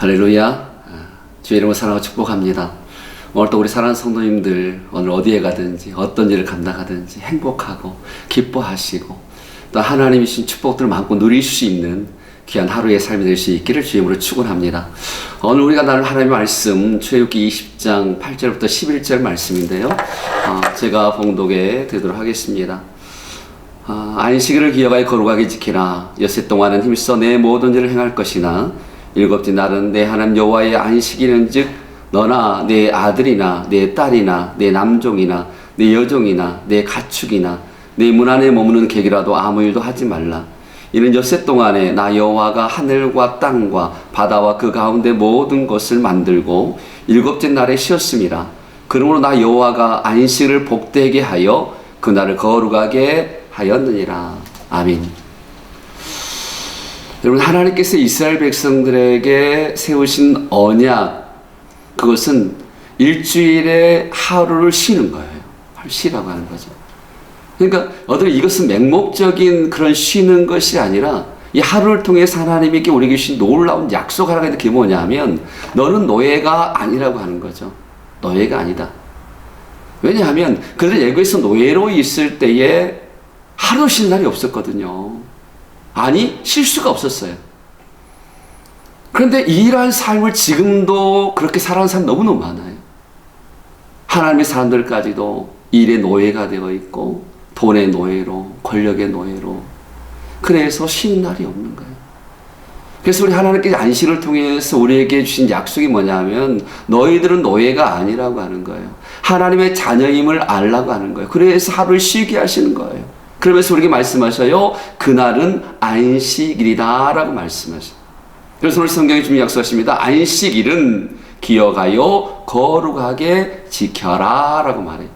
할렐루야. 주의 이름으로 사랑하고 축복합니다. 오늘 또 우리 사랑하는 성도님들 오늘 어디에 가든지 어떤 일을 감당하든지 행복하고 기뻐하시고 또 하나님이 주신 축복들을 마음껏 누릴 수 있는 귀한 하루의 삶이 될 수 있기를 주의 이름으로 축원합니다. 오늘 우리가 나눌 하나님의 말씀 출애굽기 20장 8절부터 11절 말씀인데요. 제가 봉독해 드리도록 하겠습니다. 안식일을 기억하여 거룩하게 지키라. 엿새 동안은 힘써 내 모든 일을 행할 것이나 일곱째 날은 내 하나님 여호와의 안식일은즉 너나 내 아들이나 내 딸이나 내 남종이나 내 여종이나 내 가축이나 내 문 안에 머무는 객이라도 아무 일도 하지 말라. 이는 엿새 동안에 나 여호와가 하늘과 땅과 바다와 그 가운데 모든 것을 만들고 일곱째 날에 쉬었음이라. 그러므로 나 여호와가 안식일을 복되게 하여 그날을 거룩하게 하였느니라. 아멘. 여러분, 하나님께서 이스라엘 백성들에게 세우신 언약, 그것은 일주일에 하루를 쉬는 거예요. 쉬라고 하는 거죠. 그러니까 어떻게 이것은 맹목적인 그런 쉬는 것이 아니라 이 하루를 통해서 하나님께 우리에게 주신 놀라운 약속을 하게 된 게 뭐냐면 너는 노예가 아니라고 하는 거죠. 노예가 아니다. 왜냐하면 그들 애굽에서 노예로 있을 때에 하루 쉬는 날이 없었거든요. 아니, 쉴 수가 없었어요. 그런데 이러한 삶을 지금도 그렇게 살아가는 사람 너무너무 많아요. 하나님의 사람들까지도 일의 노예가 되어 있고 돈의 노예로, 권력의 노예로, 그래서 쉬는 날이 없는 거예요. 그래서 우리 하나님께서 안식을 통해서 우리에게 주신 약속이 뭐냐면 너희들은 노예가 아니라고 하는 거예요. 하나님의 자녀임을 알라고 하는 거예요. 그래서 하루를 쉬게 하시는 거예요. 그러면서 우리에게 말씀하셔요. 그날은 안식일이다 라고 말씀하셔요. 그래서 오늘 성경에 주님 약속하십니다. 안식일은 기억하여 거룩하게 지켜라 라고 말해요.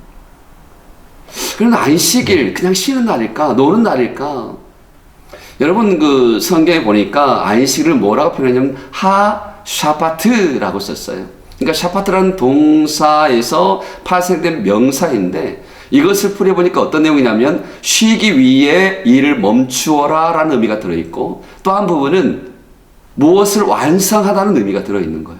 그런데 안식일 그냥 쉬는 날일까? 노는 날일까? 여러분 그 성경에 보니까 안식일을 뭐라고 표현하냐면 샤바트라고 썼어요. 그러니까 샤바트라는 동사에서 파생된 명사인데 이것을 풀어보니까 어떤 내용이냐면 쉬기 위해 일을 멈추어라 라는 의미가 들어있고 또 한 부분은 무엇을 완성하다는 의미가 들어있는 거예요.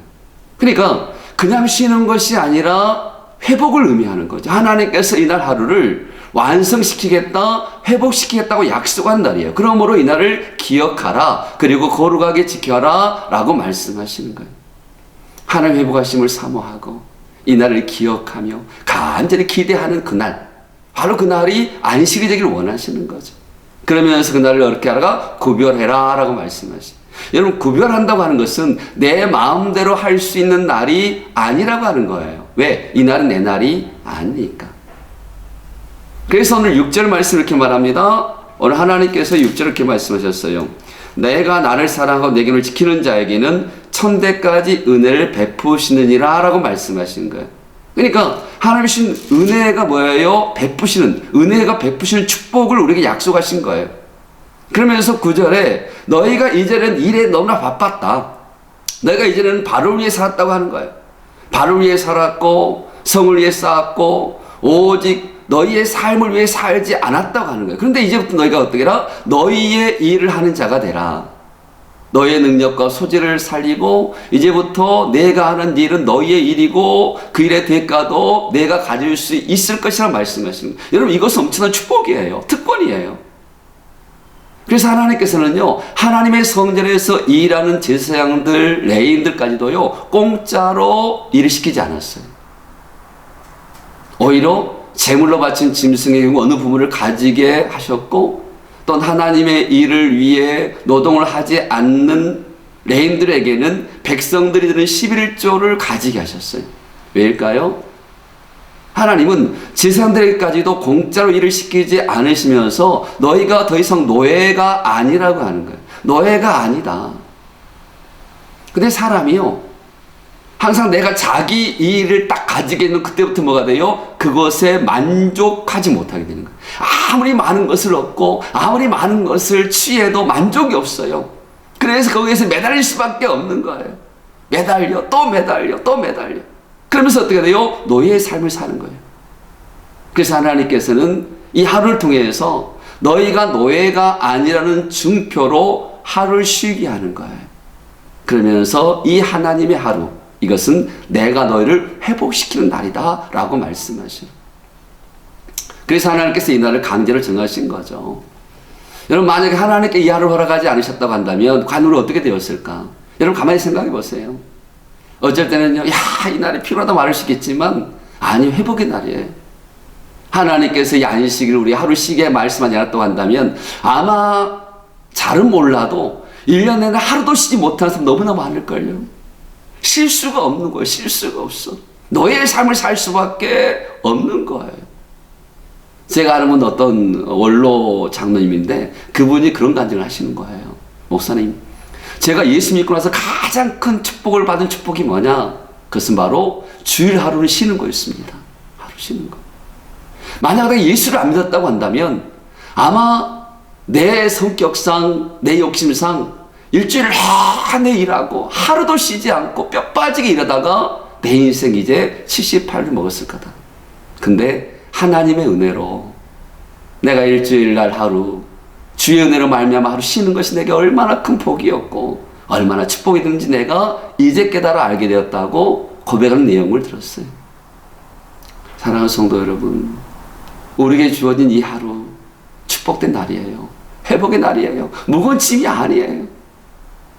그러니까 그냥 쉬는 것이 아니라 회복을 의미하는 거죠. 하나님께서 이날 하루를 완성시키겠다, 회복시키겠다고 약속한 날이에요. 그러므로 이날을 기억하라, 그리고 거룩하게 지켜라 라고 말씀하시는 거예요. 하나님 회복하심을 사모하고 이날을 기억하며 간절히 기대하는 그날, 바로 그날이 안식이 되기를 원하시는 거죠. 그러면서 그날을 어떻게 하라가? 구별해라 라고 말씀하시죠. 여러분, 구별한다고 하는 것은 내 마음대로 할 수 있는 날이 아니라고 하는 거예요. 왜? 이 날은 내 날이 아니니까. 그래서 오늘 6절 말씀 이렇게 말합니다. 오늘 하나님께서 6절 이렇게 말씀하셨어요. 내가 나를 사랑하고 내 기름을 지키는 자에게는 천대까지 은혜를 베푸시느니라 라고 말씀하신 거예요. 그러니까 하나님이 주신 은혜가 뭐예요? 은혜가 베푸시는 축복을 우리에게 약속하신 거예요. 그러면서 9절에 너희가 이제는 일에 너무나 바빴다. 너희가 이제는 바를 위해 살았다고 하는 거예요. 바를 위해 살았고 성을 위해 쌓았고 오직 너희의 삶을 위해 살지 않았다고 하는 거예요. 그런데 이제부터 너희가 어떻게 해라? 너희의 일을 하는 자가 되라. 너희의 능력과 소질을 살리고 이제부터 내가 하는 일은 너희의 일이고 그 일의 대가도 내가 가질 수 있을 것이라고 말씀하시는 거예요. 여러분, 이것은 엄청난 축복이에요. 특권이에요. 그래서 하나님께서는요, 하나님의 성전에서 일하는 제사장들, 레위인들까지도요, 공짜로 일을 시키지 않았어요. 오히려 제물로 바친 짐승의 경우 어느 부분을 가지게 하셨고 또 하나님의 일을 위해 노동을 하지 않는 레인들에게는 백성들이 드는 11조를 가지게 하셨어요. 왜일까요? 하나님은 제사장들에게까지도 공짜로 일을 시키지 않으시면서 너희가 더 이상 노예가 아니라고 하는 거예요. 노예가 아니다. 근데 사람이요, 항상 내가 자기 일을 딱 가지게 되는 그때부터 뭐가 돼요? 그것에 만족하지 못하게 되는 거예요. 아무리 많은 것을 얻고 아무리 많은 것을 취해도 만족이 없어요. 그래서 거기에서 매달릴 수밖에 없는 거예요. 매달려, 또 매달려, 또 매달려. 그러면서 어떻게 돼요? 노예의 삶을 사는 거예요. 그래서 하나님께서는 이 하루를 통해서 너희가 노예가 아니라는 증표로 하루를 쉬게 하는 거예요. 그러면서 이 하나님의 하루, 이것은 내가 너희를 회복시키는 날이다 라고 말씀하시는. 그래서 하나님께서 이 날을 강제로 정하신 거죠. 여러분, 만약에 하나님께 이 하루를 허락하지 않으셨다고 한다면 관우는 어떻게 되었을까? 여러분 가만히 생각해 보세요. 어쩔 때는요, 야, 이 날이 피곤하다 말할 수 있겠지만 아니, 회복의 날이에요. 하나님께서 이 안식일을 우리 하루 쉬게 말씀하지 않았다고 한다면 아마 잘은 몰라도 1년 내내 하루도 쉬지 못하는 사람 너무나 많을걸요. 쉴 수가 없는 거예요. 쉴 수가 없어. 너의 삶을 살 수밖에 없는 거예요. 제가 아는 분 어떤 원로 장로님인데 그분이 그런 간증을 하시는 거예요. 목사님, 제가 예수 믿고 나서 가장 큰 축복을 받은 축복이 뭐냐? 그것은 바로 주일 하루를 쉬는 거였습니다. 하루 쉬는 거. 만약 내가 예수를 안 믿었다고 한다면 아마 내 성격상, 내 욕심상 일주일을 내내 일하고 하루도 쉬지 않고 뼈 빠지게 일하다가 내 인생 이제 78을 먹었을 거다. 근데 하나님의 은혜로 내가 일주일날 하루 주의 은혜로 말미암아 하루 쉬는 것이 내게 얼마나 큰 복이었고 얼마나 축복이 되는지 내가 이제 깨달아 알게 되었다고 고백하는 내용을 들었어요. 사랑하는 성도 여러분, 우리에게 주어진 이 하루 축복된 날이에요. 회복의 날이에요. 무거운 짐이 아니에요.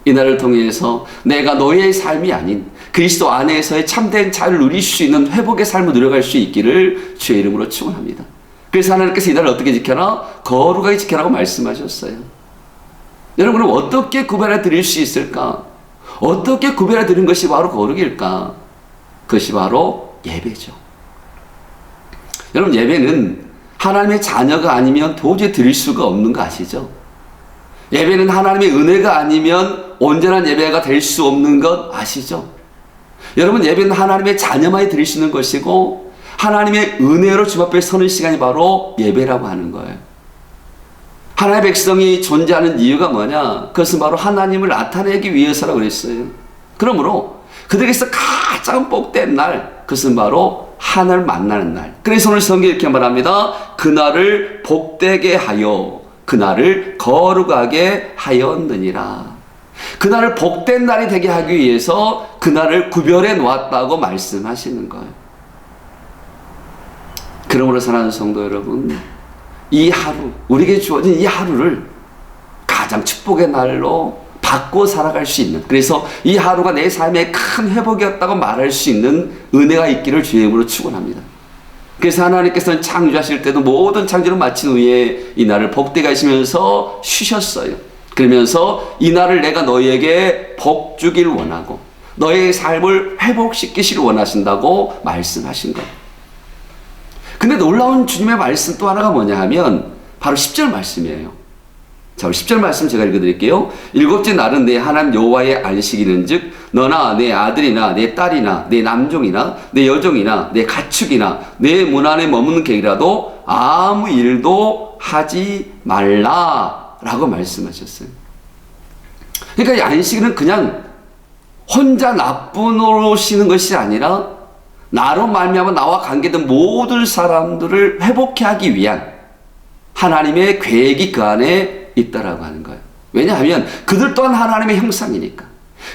이 날을 통해서 내가 너의 삶이 아닌 그리스도 안에서의 참된 자유를 누릴 수 있는 회복의 삶을 누려갈 수 있기를 주의 이름으로 축원합니다. 그래서 하나님께서 이 날을 어떻게 지켜라? 거룩하게 지켜라고 말씀하셨어요. 여러분, 그럼 어떻게 구별해 드릴 수 있을까? 어떻게 구별해 드리는 것이 바로 거룩일까? 그것이 바로 예배죠. 여러분, 예배는 하나님의 자녀가 아니면 도저히 드릴 수가 없는 거 아시죠? 예배는 하나님의 은혜가 아니면 온전한 예배가 될 수 없는 것 아시죠? 여러분, 예배는 하나님의 자녀만이 드릴 수 있는 것이고 하나님의 은혜로 주 앞에 서는 시간이 바로 예배라고 하는 거예요. 하나님의 백성이 존재하는 이유가 뭐냐? 그것은 바로 하나님을 나타내기 위해서라고 그랬어요. 그러므로 그들에게서 가장 복된 날, 그것은 바로 하나님을 만나는 날. 그래서 오늘 성경에 이렇게 말합니다. 그날을 복되게 하여 그날을 거룩하게 하였느니라. 그날을 복된 날이 되게 하기 위해서 그날을 구별해 놓았다고 말씀하시는 거예요. 그러므로 사랑하는 성도 여러분, 이 하루, 우리에게 주어진 이 하루를 가장 축복의 날로 바꿔 살아갈 수 있는, 그래서 이 하루가 내 삶의 큰 회복이었다고 말할 수 있는 은혜가 있기를 주의 이름으로 축원합니다. 그래서 하나님께서는 창조하실 때도 모든 창조를 마친 후에 이 날을 복되게 하시면서 쉬셨어요. 그러면서 이 날을 내가 너희에게 복 주길 원하고 너의 삶을 회복시키시길 원하신다고 말씀하신 거예요. 근데 놀라운 주님의 말씀 또 하나가 뭐냐 하면 바로 10절 말씀이에요. 자, 10절 말씀 제가 읽어드릴게요. 일곱째 날은 내 하나님 여호와의 안식일인즉 너나 내 아들이나 내 딸이나 내 남종이나 내 여종이나 내 가축이나 내 문 안에 머무는 객이라도 아무 일도 하지 말라라고 말씀하셨어요. 그러니까 이 안식일은 그냥 혼자 나뿐으로 쉬는 것이 아니라 나로 말미암아 나와 관계된 모든 사람들을 회복해 하기 위한 하나님의 계획이 그 안에 있다라고 하는 거예요. 왜냐하면 그들 또한 하나님의 형상이니까,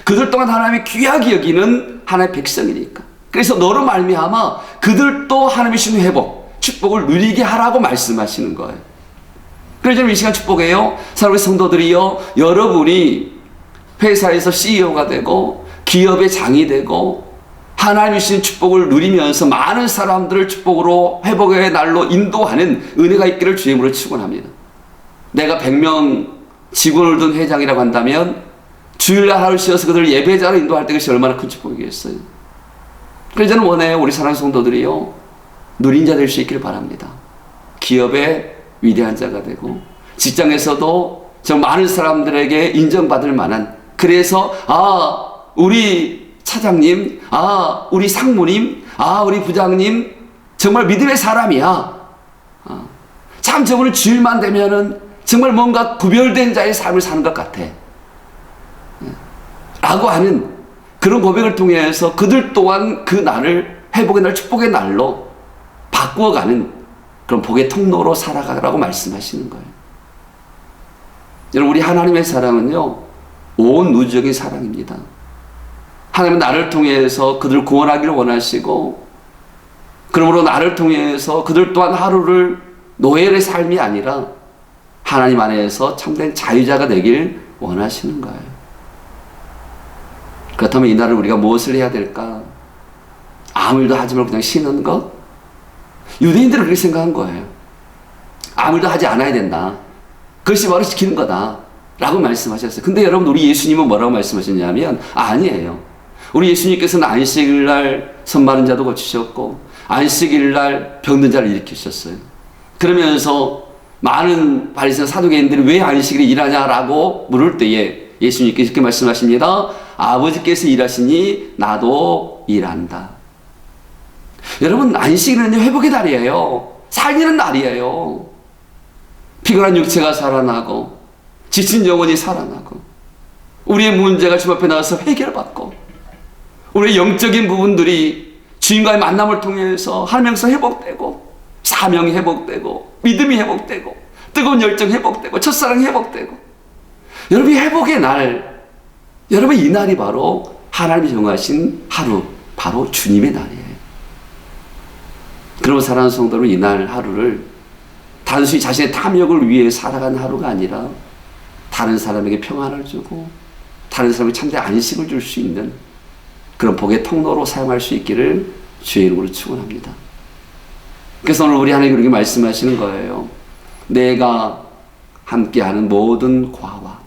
그들 또한 하나님의 귀하게 여기는 하나님의 백성이니까. 그래서 너로 말미암아 그들도 하나님의 주신 회복, 축복을 누리게 하라고 말씀하시는 거예요. 그래서 저는 이 시간 축복해요. 사랑하는 성도들이요, 여러분이 회사에서 CEO가 되고 기업의 장이 되고 하나님이 주신 축복을 누리면서 많은 사람들을 축복으로 회복의 날로 인도하는 은혜가 있기를 주의 이름으로 축원합니다. 내가 100명 직원을 둔 회장이라고 한다면 주일날 하루 쉬어서 그들을 예배자로 인도할 때 그것이 얼마나 큰 축복이겠어요. 그래서 저는 원해요. 우리 사랑하는 성도들이요, 누린 자 될 수 있기를 바랍니다. 기업의 위대한 자가 되고 직장에서도 정말 많은 사람들에게 인정받을 만한, 그래서 우리 차장님, 우리 상무님, 우리 부장님 정말 믿음의 사람이야. 참 저분은 주일만 되면은 정말 뭔가 구별된 자의 삶을 사는 것 같아. 라고 하는 그런 고백을 통해서 그들 또한 그 날을 회복의 날, 축복의 날로 바꾸어가는 그런 복의 통로로 살아가라고 말씀하시는 거예요. 여러분, 우리 하나님의 사랑은요, 온 우주적인 사랑입니다. 하나님은 나를 통해서 그들을 구원하기를 원하시고, 그러므로 나를 통해서 그들 또한 하루를 노예의 삶이 아니라 하나님 안에서 참된 자유자가 되길 원하시는 거예요. 그렇다면 이날을 우리가 무엇을 해야 될까? 아무 일도 하지 말고 그냥 쉬는 것? 유대인들은 그렇게 생각한 거예요. 아무 일도 하지 않아야 된다. 그것이 바로 지키는 거다 라고 말씀하셨어요. 근데 여러분, 우리 예수님은 뭐라고 말씀하셨냐면, 아니에요. 우리 예수님께서는 안식일날 선마른 자도 고치셨고 안식일날 병든 자를 일으키셨어요. 그러면서 많은 바리새인 사두개인들이 왜 안식일에 일하냐라고 물을 때에 예수님께서 이렇게 말씀하십니다. 아버지께서 일하시니 나도 일한다. 여러분, 안식일은 회복의 날이에요. 살리는 날이에요. 피곤한 육체가 살아나고 지친 영혼이 살아나고 우리의 문제가 주님 앞에 나와서 해결받고 우리의 영적인 부분들이 주님과의 만남을 통해서 하나님께서 회복되고 사명이 회복되고 믿음이 회복되고 뜨거운 열정이 회복되고 첫사랑이 회복되고, 여러분이 회복의 날, 여러분 이 날이 바로 하나님이 정하신 하루, 바로 주님의 날이에요. 그러면 사랑하는 성도는 이날 하루를 단순히 자신의 탐욕을 위해 살아가는 하루가 아니라 다른 사람에게 평안을 주고 다른 사람에게 참된 안식을 줄 수 있는 그런 복의 통로로 사용할 수 있기를 주의 이름으로 축원합니다. 그래서 오늘 우리 하나님이 그렇게 말씀하시는 거예요. 내가 함께하는 모든 과와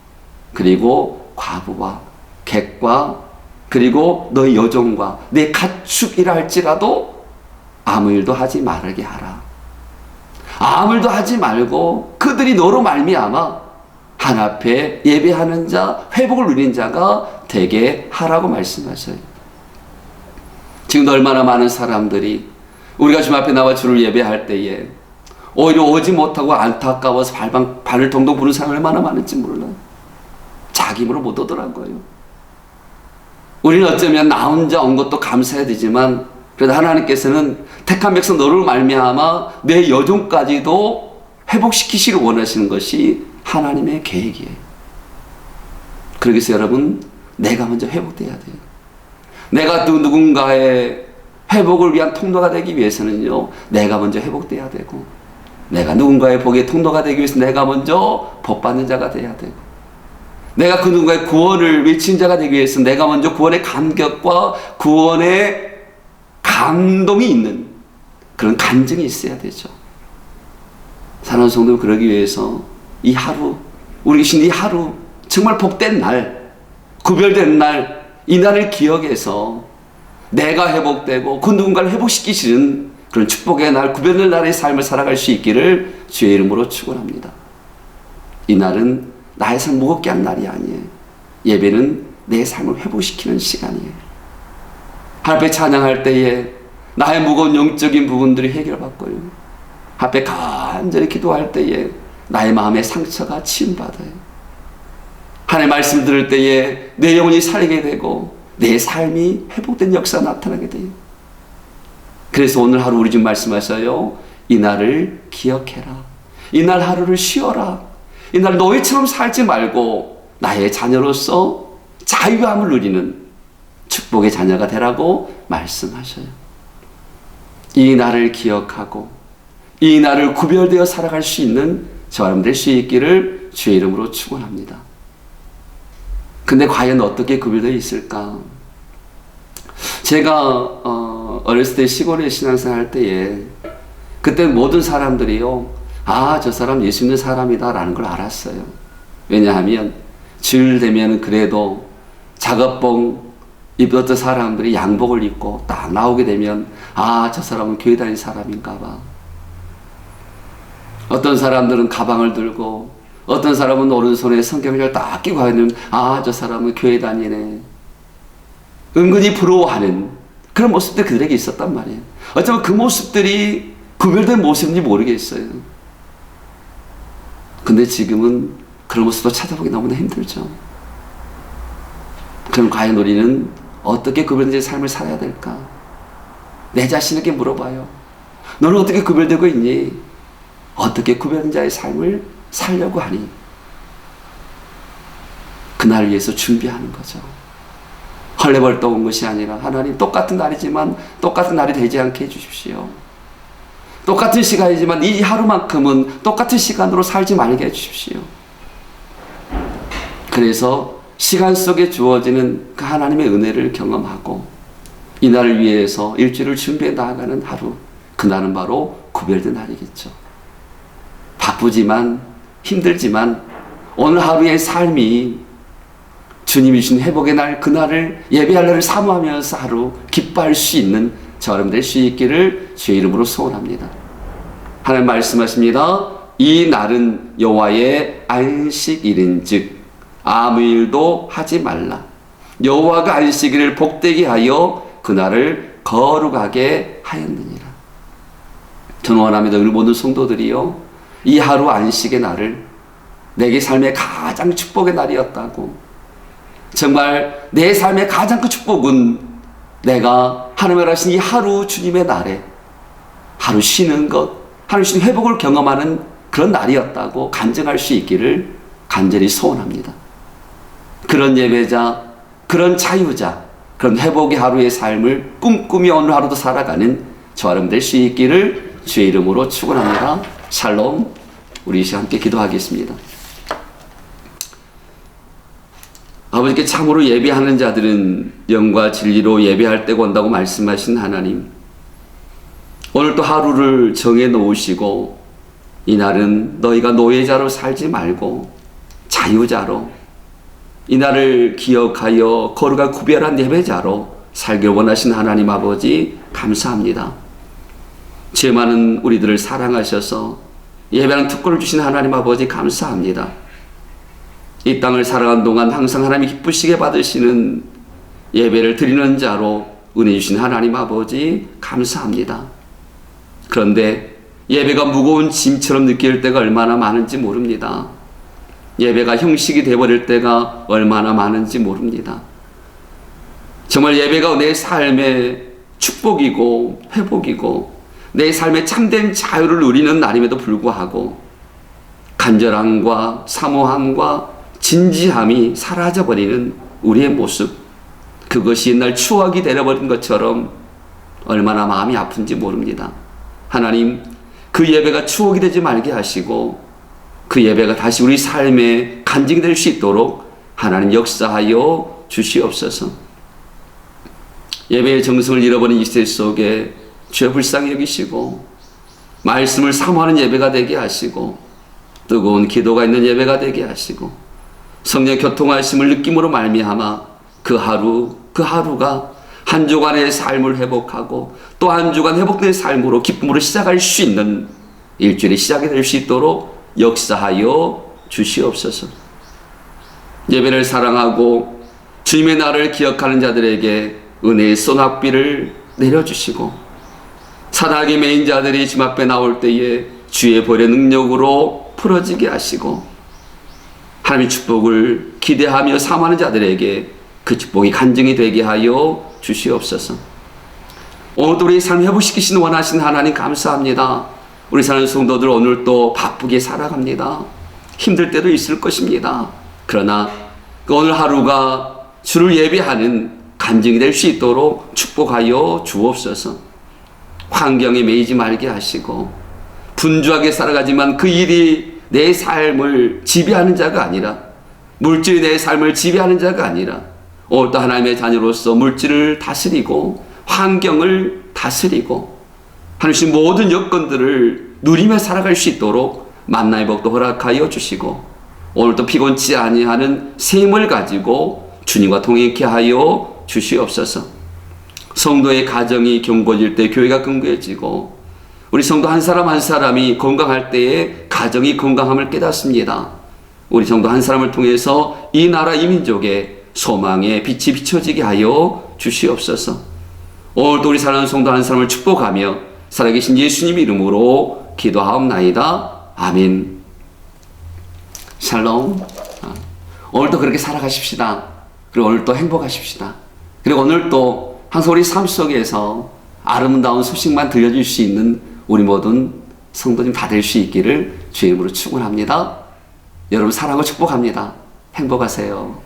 그리고 과부와 객과 그리고 너의 여종과 내 가축이라 할지라도 아무 일도 하지 말게 하라. 아무 일도 하지 말고 그들이 너로 말미암아 하나님 앞에 예배하는 자, 회복을 누린 자가 되게 하라고 말씀하셔요. 지금도 얼마나 많은 사람들이 우리가 주님 앞에 나와 주를 예배할 때에 오히려 오지 못하고 안타까워서 발을 동동 부는 사람이 얼마나 많은지 몰라요. 자기 힘으로 못 오더라고요. 우리는 어쩌면 나 혼자 온 것도 감사해야 되지만 그래도 하나님께서는 택한 백성 너를 말미암아 내 여종까지도 회복시키시기를 원하시는 것이 하나님의 계획이에요. 그러기서 여러분, 내가 먼저 회복돼야 돼요. 내가 누군가의 회복을 위한 통로가 되기 위해서는요, 내가 먼저 회복돼야 되고, 내가 누군가의 복의 통로가 되기 위해서 내가 먼저 복받는 자가 돼야 되고, 내가 그 누군가의 구원을 외친 자가 되기 위해서 내가 먼저 구원의 감격과 구원의 감동이 있는 그런 간증이 있어야 되죠. 사랑하는 성도, 그러기 위해서 이 하루, 우리 계신 이 하루, 정말 복된 날, 구별된 날, 이 날을 기억해서 내가 회복되고 그 누군가를 회복시키시는 그런 축복의 날, 구별된 날의 삶을 살아갈 수 있기를 주의 이름으로 축원합니다. 이 날은 나의 삶을 무겁게 한 날이 아니에요. 예배는 내 삶을 회복시키는 시간이에요. 하나님 앞에 찬양할 때에 나의 무거운 영적인 부분들이 해결받고요, 앞에 간절히 기도할 때에 나의 마음의 상처가 치유받아요. 하나님의 말씀 들을 때에 내 영혼이 살게 되고 내 삶이 회복된 역사가 나타나게 돼요. 그래서 오늘 하루 우리 좀 말씀하셔요. 이 날을 기억해라. 이 날 하루를 쉬어라. 이 날 노예처럼 살지 말고 나의 자녀로서 자유함을 누리는 축복의 자녀가 되라고 말씀하셔요. 이 날을 기억하고 이 날을 구별되어 살아갈 수 있는 저와 여러분 될 수 있기를 주의 이름으로 축원합니다. 근데 과연 어떻게 구별되어 있을까? 제가 어렸을 때 시골에 신앙생활 할 때에 그때 모든 사람들이요, 아, 저 사람 예수 믿는 사람이다 라는 걸 알았어요. 왜냐하면 주일 되면 그래도 작업복 입었던 사람들이 양복을 입고 딱 나오게 되면 아, 저 사람은 교회 다니는 사람인가 봐. 어떤 사람들은 가방을 들고 어떤 사람은 오른손에 성경을 딱 끼고 하는 아, 저 사람은 교회 다니네. 은근히 부러워하는 그런 모습들이 그들에게 있었단 말이에요. 어쩌면 그 모습들이 구별된 모습인지 모르겠어요. 근데 지금은 그런 모습도 찾아보기 너무나 힘들죠. 그럼 과연 우리는 어떻게 구별된 삶을 살아야 될까? 내 자신에게 물어봐요. 너는 어떻게 구별되고 있니? 어떻게 구별된 자의 삶을 살려고 하니? 그날을 위해서 준비하는 거죠. 헐레벌떡 온 것이 아니라 하나님 똑같은 날이지만 똑같은 날이 되지 않게 해주십시오. 똑같은 시간이지만 이 하루만큼은 똑같은 시간으로 살지 말게 해주십시오. 그래서 시간 속에 주어지는 그 하나님의 은혜를 경험하고 이날을 위해서 일주일을 준비해 나아가는 하루, 그날은 바로 구별된 날이겠죠. 바쁘지만 힘들지만 오늘 하루의 삶이 주님이 주신 회복의 날, 그날을 예배할 날을 사모하면서 하루 기뻐할 수 있는 저 여러분 될 수 있기를 주의 이름으로 소원합니다. 하나님 말씀하십니다. 이 날은 여호와의 안식일인즉 아무 일도 하지 말라. 여호와가 안식일을 복되게 하여 그날을 거룩하게 하였느니라. 저는 원합니다. 우리 모든 성도들이요, 이 하루 안식의 날을 내게 삶의 가장 축복의 날이었다고, 정말 내 삶의 가장 큰 축복은 내가 하나님을 하신 이 하루 주님의 날에 하루 쉬는 것, 하루 쉬는 회복을 경험하는 그런 날이었다고 간증할 수 있기를 간절히 소원합니다. 그런 예배자, 그런 자유자, 그런 회복의 하루의 삶을 꿈꾸며 오늘 하루도 살아가는 저와 여러분 될 수 있기를 주의 이름으로 축원합니다. 샬롬. 우리 이 시간 함께 기도하겠습니다. 아버지께 참으로 예배하는 자들은 영과 진리로 예배할 때가 온다고 말씀하신 하나님, 오늘 또 하루를 정해 놓으시고 이날은 너희가 노예자로 살지 말고 자유자로, 이날을 기억하여 거룩한 구별한 예배자로 살길 원하신 하나님 아버지 감사합니다. 죄 많은 우리들을 사랑하셔서 예배하는 특권을 주신 하나님 아버지 감사합니다. 이 땅을 살아가는 동안 항상 하나님이 기쁘시게 받으시는 예배를 드리는 자로 은혜 주신 하나님 아버지 감사합니다. 그런데 예배가 무거운 짐처럼 느낄 때가 얼마나 많은지 모릅니다. 예배가 형식이 되어버릴 때가 얼마나 많은지 모릅니다. 정말 예배가 내 삶의 축복이고 회복이고 내 삶의 참된 자유를 누리는 날임에도 불구하고 간절함과 사모함과 진지함이 사라져버리는 우리의 모습, 그것이 옛날 추억이 되어버린 것처럼 얼마나 마음이 아픈지 모릅니다. 하나님, 그 예배가 추억이 되지 말게 하시고 그 예배가 다시 우리 삶에 간증이 될 수 있도록 하나님 역사하여 주시옵소서. 예배의 정성을 잃어버린 이 시대 속에 주의 불쌍히 여기시고 말씀을 사모하는 예배가 되게 하시고 뜨거운 기도가 있는 예배가 되게 하시고 성령의 교통하심을 느낌으로 말미암아 그 하루가 한 주간의 삶을 회복하고 또 한 주간 회복된 삶으로 기쁨으로 시작할 수 있는 일주일의 시작이 될 수 있도록 역사하여 주시옵소서. 예배를 사랑하고 주님의 날을 기억하는 자들에게 은혜의 소낙비를 내려주시고 사단에게 매인 자들이 주님 앞에 나올 때에 주의 벌의 능력으로 풀어지게 하시고 하나님의 축복을 기대하며 사모하는 자들에게 그 축복이 간증이 되게 하여 주시옵소서. 오늘도 우리 삶 회복시키시는 원하시는 하나님 감사합니다. 우리 사는 성도들 오늘 또 바쁘게 살아갑니다. 힘들 때도 있을 것입니다. 그러나 그 오늘 하루가 주를 예배하는 간증이 될 수 있도록 축복하여 주옵소서. 환경에 매이지 말게 하시고 분주하게 살아가지만 그 일이 내 삶을 지배하는 자가 아니라, 물질이 내 삶을 지배하는 자가 아니라 오늘도 하나님의 자녀로서 물질을 다스리고 환경을 다스리고 하나님 모든 여건들을 누리며 살아갈 수 있도록 만나의 복도 허락하여 주시고 오늘도 피곤치 아니하는 새 힘을 가지고 주님과 동행케 하여 주시옵소서. 성도의 가정이 견고해질 때 교회가 견고해지고 우리 성도 한 사람 한 사람이 건강할 때에 가정이 건강함을 깨닫습니다. 우리 성도 한 사람을 통해서 이 나라 이 민족의 소망의 빛이 비춰지게 하여 주시옵소서. 오늘도 우리 사랑하는 성도 한 사람을 축복하며 살아계신 예수님 이름으로 기도하옵나이다. 아멘. 샬롬. 오늘도 그렇게 살아가십시다. 그리고 오늘도 행복하십시다. 그리고 오늘도 항상 우리 삶 속에서 아름다운 소식만 들려줄 수 있는 우리 모든 성도님 다 될 수 있기를 주의 이름으로 축원합니다. 여러분 사랑하고 축복합니다. 행복하세요.